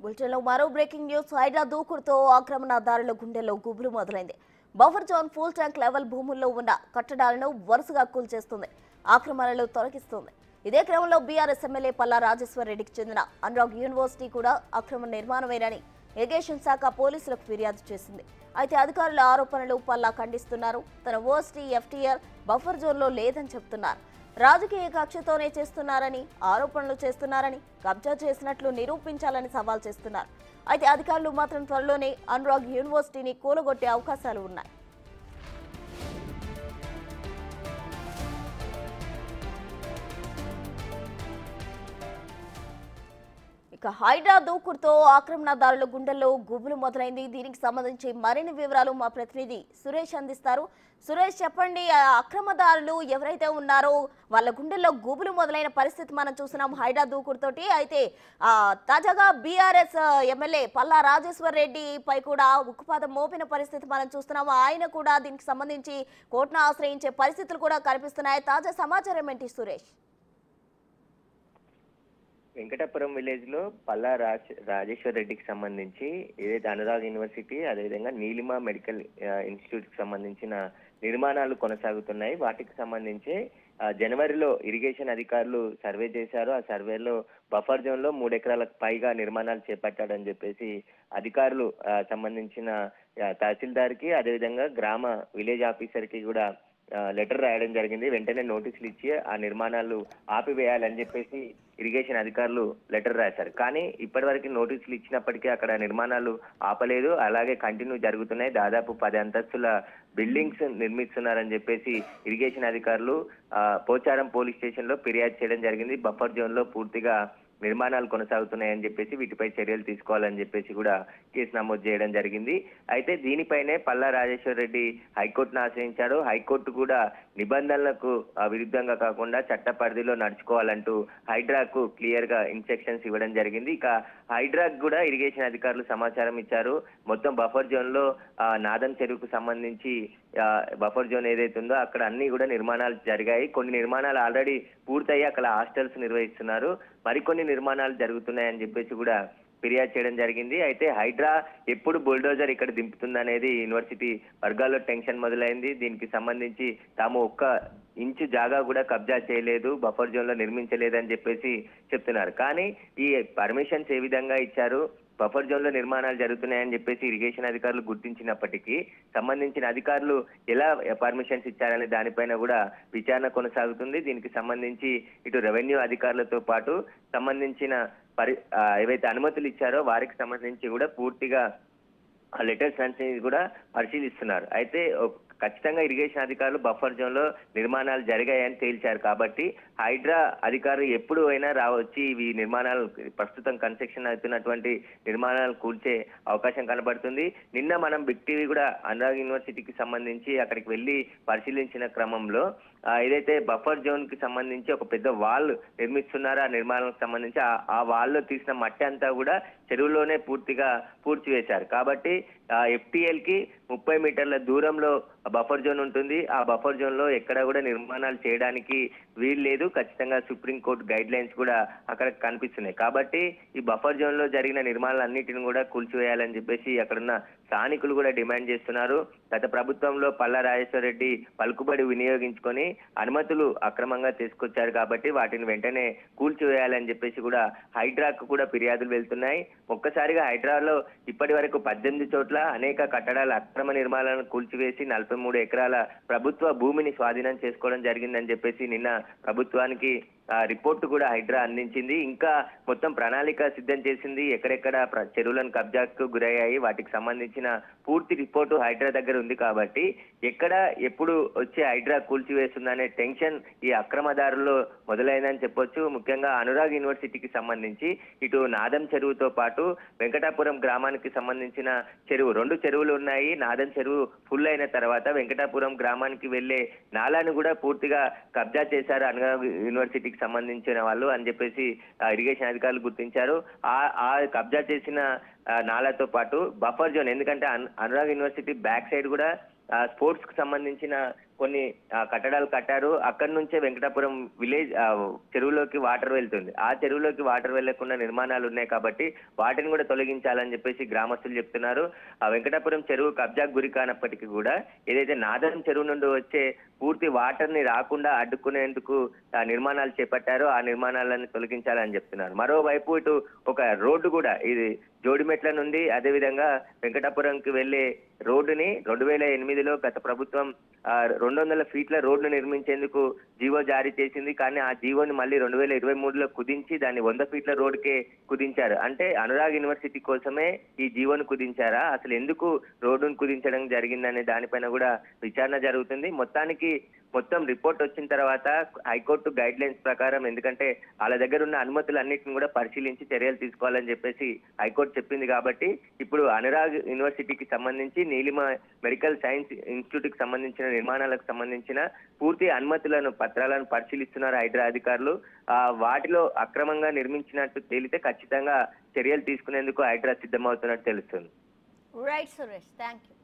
బులెటిన్లో మరో breaking news. Hydraa దూకుడుతో ఆక్రమణదారుల గుండెల్లో గుబులు మొదలైంది. Buffer zone full tank level భూముల్లో ఉన్న కట్టడాలను వరుసగా కూల్చేస్తుంది, ఆక్రమణలు తొలగిస్తుంది. ఇదే క్రమంలో బీఆర్ఎస్ ఎమ్మెల్యే పల్లా రాజేశ్వర్ రెడ్డికి చెందిన అనురాగ్ యూనివర్సిటీ కూడా అక్రమ నిర్మాణమేనని ఇరిగేషన్ శాఖ పోలీసులకు ఫిర్యాదు చేసింది. అయితే అధికారుల ఆరోపణలు పల్లా ఖండిస్తున్నారు. తన యూనివర్సిటీ ఎఫ్టీఆర్ బఫర్ జోన్లో లేదని చెబుతున్నారు. రాజకీయ కక్షతోనే చేస్తున్నారని ఆరోపణలు చేస్తున్నారని, కబ్జా చేసినట్లు నిరూపించాలని సవాల్ చేస్తున్నారు. అయితే అధికారులు మాత్రం త్వరలోనే అనురాగ్ యూనివర్సిటీని కూలగొట్టే అవకాశాలు ఉన్నాయి. ఇక హైడ్రా దూకుడుతో ఆక్రమణదారుల గుండెల్లో గుబులు మొదలైంది. దీనికి సంబంధించి మరిన్ని వివరాలు మా ప్రతినిధి సురేష్ అందిస్తారు. సురేష్, చెప్పండి, అక్రమదారులు ఎవరైతే ఉన్నారో వాళ్ళ గుండెల్లో గుబులు మొదలైన పరిస్థితి మనం చూస్తున్నాం హైడ్రా దూకుడుతోటి. అయితే తాజాగా బీఆర్ఎస్ ఎమ్మెల్యే పల్లా రాజేశ్వర్ రెడ్డి పై కూడా ఉక్కుపాదం మోపిన పరిస్థితి మనం చూస్తున్నాం. ఆయన కూడా దీనికి సంబంధించి కోర్టును ఆశ్రయించే పరిస్థితులు కూడా కనిపిస్తున్నాయి. తాజా సమాచారం ఏంటి సురేష్? వెంకటాపురం విలేజ్ లో పల్లా రాజేశ్వర్ రెడ్డికి సంబంధించి ఏదైతే అనురాగ్ యూనివర్సిటీ అదేవిధంగా నీలిమ మెడికల్ ఇన్స్టిట్యూట్ కి సంబంధించిన నిర్మాణాలు కొనసాగుతున్నాయి. వాటికి సంబంధించి జనవరిలో ఇరిగేషన్ అధికారులు సర్వే చేశారు. ఆ సర్వేలో బఫర్ జోన్ లో 3 ఎకరాలకు పైగా నిర్మాణాలు చేపట్టాడని చెప్పేసి అధికారులు సంబంధించిన తహసీల్దార్ కి అదేవిధంగా గ్రామ విలేజ్ ఆఫీసర్ కి కూడా లెటర్ రాయడం జరిగింది. వెంటనే నోటీసులు ఇచ్చి ఆ నిర్మాణాలు ఆపివేయాలని చెప్పేసి ఇరిగేషన్ అధికారులు లెటర్ రాశారు. కానీ ఇప్పటివరకు నోటీసులు ఇచ్చినప్పటికీ అక్కడ నిర్మాణాలు ఆపలేదు, అలాగే కంటిన్యూ జరుగుతున్నాయి. దాదాపు 10 అంతస్తుల బిల్డింగ్స్ నిర్మిస్తున్నారని చెప్పేసి ఇరిగేషన్ అధికారులు పోచారం పోలీస్ స్టేషన్ లో ఫిర్యాదు చేయడం జరిగింది. బఫర్ జోన్ లో పూర్తిగా నిర్మాణాలు కొనసాగుతున్నాయని చెప్పేసి వీటిపై చర్యలు తీసుకోవాలని చెప్పేసి కూడా కేసు నమోదు చేయడం జరిగింది. అయితే దీనిపైనే పల్లా రాజేశ్వర్ రెడ్డి హైకోర్టును ఆశ్రయించారు. హైకోర్టు కూడా నిబంధనలకు విరుద్ధంగా కాకుండా చట్ట పరిధిలో నడుచుకోవాలంటూ హైడ్రాకు క్లియర్ గా ఇన్స్ట్రక్షన్స్ ఇవ్వడం జరిగింది. ఇక హైడ్రాకు కూడా ఇరిగేషన్ అధికారులు సమాచారం ఇచ్చారు. మొత్తం బఫర్ జోన్ లో నాదం చెరువుకు సంబంధించి బఫర్ జోన్ ఏదైతే ఉందో అక్కడ అన్ని కూడా నిర్మాణాలు జరిగాయి. కొన్ని నిర్మాణాలు ఆల్రెడీ పూర్తయి అక్కడ హాస్టల్స్ నిర్వహిస్తున్నారు, మరికొన్ని నిర్మాణాలు జరుగుతున్నాయని చెప్పేసి కూడా ఫిర్యాదు చేయడం జరిగింది. అయితే హైడ్రా ఎప్పుడు బుల్డోజర్ ఇక్కడ దింపుతుందనేది యూనివర్సిటీ వర్గాల్లో టెన్షన్ మొదలైంది. దీనికి సంబంధించి తాము 1 ఇంచు జాగా కూడా కబ్జా చేయలేదు, బఫర్ జోన్ లో నిర్మించలేదని చెప్పేసి చెప్తున్నారు. కానీ ఈ పర్మిషన్స్ ఏ విధంగా ఇచ్చారు, బఫర్ జోన్ లో నిర్మాణాలు జరుగుతున్నాయని చెప్పేసి ఇరిగేషన్ అధికారులు గుర్తించినప్పటికీ సంబంధించిన అధికారులు ఎలా పర్మిషన్స్ ఇచ్చారనే దానిపైన కూడా విచారణ కొనసాగుతుంది. దీనికి సంబంధించి ఇటు రెవెన్యూ అధికారులతో పాటు సంబంధించిన ఏవైతే అనుమతులు ఇచ్చారో వారికి సంబంధించి కూడా పూర్తిగా లెటర్స్ అన్ని కూడా పరిశీలిస్తున్నారు. అయితే ఖచ్చితంగా ఇరిగేషన్ అధికారులు బఫర్ జోన్ లో నిర్మాణాలు జరిగాయని తేల్చారు. కాబట్టి హైడ్రా అధికారులు ఎప్పుడు అయినా రావచ్చి ఇవి నిర్మాణాలు ప్రస్తుతం కన్స్ట్రక్షన్ అవుతున్నటువంటి నిర్మాణాలు కూల్చే అవకాశం కనబడుతుంది. నిన్న మనం బిగ్ టీవీ కూడా అనురాగ్ యూనివర్సిటీకి సంబంధించి అక్కడికి వెళ్లి పరిశీలించిన క్రమంలో ఏదైతే బఫర్ జోన్ కి సంబంధించి ఒక పెద్ద వాల్ నిర్మిస్తున్నారో ఆ నిర్మాణాలకు సంబంధించి ఆ వాల్ లో తీసిన మట్టి అంతా కూడా చెరువులోనే పూర్తిగా పూడ్చివేశారు. కాబట్టి ఎఫ్టీఎల్ కి 30 మీటర్ల దూరంలో బఫర్ జోన్ ఉంటుంది. ఆ బఫర్ జోన్ లో ఎక్కడ కూడా నిర్మాణాలు చేయడానికి వీలు లేదు. ఖచ్చితంగా సుప్రీంకోర్టు గైడ్ లైన్స్ కూడా అక్కడ కనిపిస్తున్నాయి. కాబట్టి ఈ బఫర్ జోన్ లో జరిగిన నిర్మాణాలన్నిటిని కూడా కూల్చివేయాలని చెప్పేసి అక్కడున్న స్థానికులు కూడా డిమాండ్ చేస్తున్నారు. గత ప్రభుత్వంలో పల్లా రాజేశ్వర్ రెడ్డి పలుకుబడి వినియోగించుకొని అనుమతులు అక్రమంగా తీసుకొచ్చారు కాబట్టి వాటిని వెంటనే కూల్చివేయాలని చెప్పేసి కూడా హైడ్రాకు కూడా ఫిర్యాదులు వెళ్తున్నాయి. ఒక్కసారిగా హైడ్రాలో ఇప్పటి వరకు 18 చోట్ల అనేక కట్టడాల అక్రమ నిర్మాణాలను కూల్చివేసి 43 ఎకరాల ప్రభుత్వ భూమిని స్వాధీనం చేసుకోవడం జరిగిందని చెప్పేసి నిన్న ప్రభుత్వానికి రిపోర్టు కూడా హైడ్రా అందించింది. ఇంకా మొత్తం ప్రణాళిక సిద్ధం చేసింది. ఎక్కడెక్కడ చెరువులను కబ్జాకు గురయ్యాయి వాటికి సంబంధించిన పూర్తి రిపోర్టు హైడ్రా దగ్గర ఉంది. కాబట్టి ఎక్కడ ఎప్పుడు వచ్చి హైడ్రా కూల్చివేస్తుందనే టెన్షన్ ఈ అక్రమదారుల్లో మొదలైందని చెప్పొచ్చు. ముఖ్యంగా అనురాగ్ యూనివర్సిటీకి సంబంధించి ఇటు నాదం చెరువుతో పాటు వెంకటాపురం గ్రామానికి సంబంధించిన చెరువు 2 చెరువులు ఉన్నాయి. నాదం చెరువు ఫుల్ అయిన తర్వాత వెంకటాపురం గ్రామానికి వెళ్లే నాలాను కూడా పూర్తిగా కబ్జా చేశారు అనురాగ్ యూనివర్సిటీకి సంబంధించిన వాళ్ళు అని చెప్పేసి ఇరిగేషన్ అధికారులు గుర్తించారు. ఆ కబ్జా చేసిన నాలాతో పాటు బఫర్ జోన్, ఎందుకంటే అనురాగ్ యూనివర్సిటీ బ్యాక్ సైడ్ కూడా స్పోర్ట్స్ కు సంబంధించిన కొన్ని కట్టడాలు కట్టారు. అక్కడి నుంచే వెంకటాపురం విలేజ్ చెరువులోకి వాటర్ వెళ్తుంది. ఆ చెరువులోకి వాటర్ వెళ్లకుండా నిర్మాణాలు ఉన్నాయి కాబట్టి వాటిని కూడా తొలగించాలని చెప్పేసి గ్రామస్తులు చెప్తున్నారు. ఆ వెంకటాపురం చెరువు కబ్జాకు గురి కానప్పటికీ కూడా ఏదైతే నాదరం చెరువు నుండి వచ్చే పూర్తి వాటర్ ని రాకుండా అడ్డుకునేందుకు నిర్మాణాలు చేపట్టారో ఆ నిర్మాణాలను తొలగించాలని చెప్తున్నారు. మరోవైపు ఇటు ఒక రోడ్డు కూడా ఇది జోడిమెట్ల నుండి అదేవిధంగా వెంకటాపురంకి వెళ్లే రోడ్డుని 2008లో గత ప్రభుత్వం 200 ఫీట్ల రోడ్డు నిర్మించేందుకు జీవో జారీ చేసింది. కానీ ఆ జీవోని మళ్ళీ 2023లో కుదించి దాన్ని 100 ఫీట్ల రోడ్డుకే కుదించారు. అంటే అనురాగ్ యూనివర్సిటీ కోసమే ఈ జీవోను కుదించారా, అసలు ఎందుకు రోడ్డును కుదించడం జరిగిందనే దానిపైన కూడా విచారణ జరుగుతుంది. మొత్తం రిపోర్ట్ వచ్చిన తర్వాత హైకోర్టు గైడ్ లైన్స్ ప్రకారం, ఎందుకంటే వాళ్ళ దగ్గర ఉన్న అనుమతులన్నింటిని కూడా పరిశీలించి చర్యలు తీసుకోవాలని చెప్పేసి హైకోర్టు చెప్పింది. కాబట్టి ఇప్పుడు అనురాగ్ యూనివర్సిటీకి సంబంధించి నీలిమ మెడికల్ సైన్స్ ఇన్స్టిట్యూట్ కి సంబంధించిన నిర్మాణాలకు సంబంధించిన పూర్తి పత్రాలను పరిశీలిస్తున్నారు హైడ్రా అధికారులు. వాటిలో అక్రమంగా నిర్మించినట్టు తేలితే ఖచ్చితంగా చర్యలు తీసుకునేందుకు హైడ్రా సిద్ధమవుతున్నట్టు తెలుస్తుంది. Right Suresh, thank you.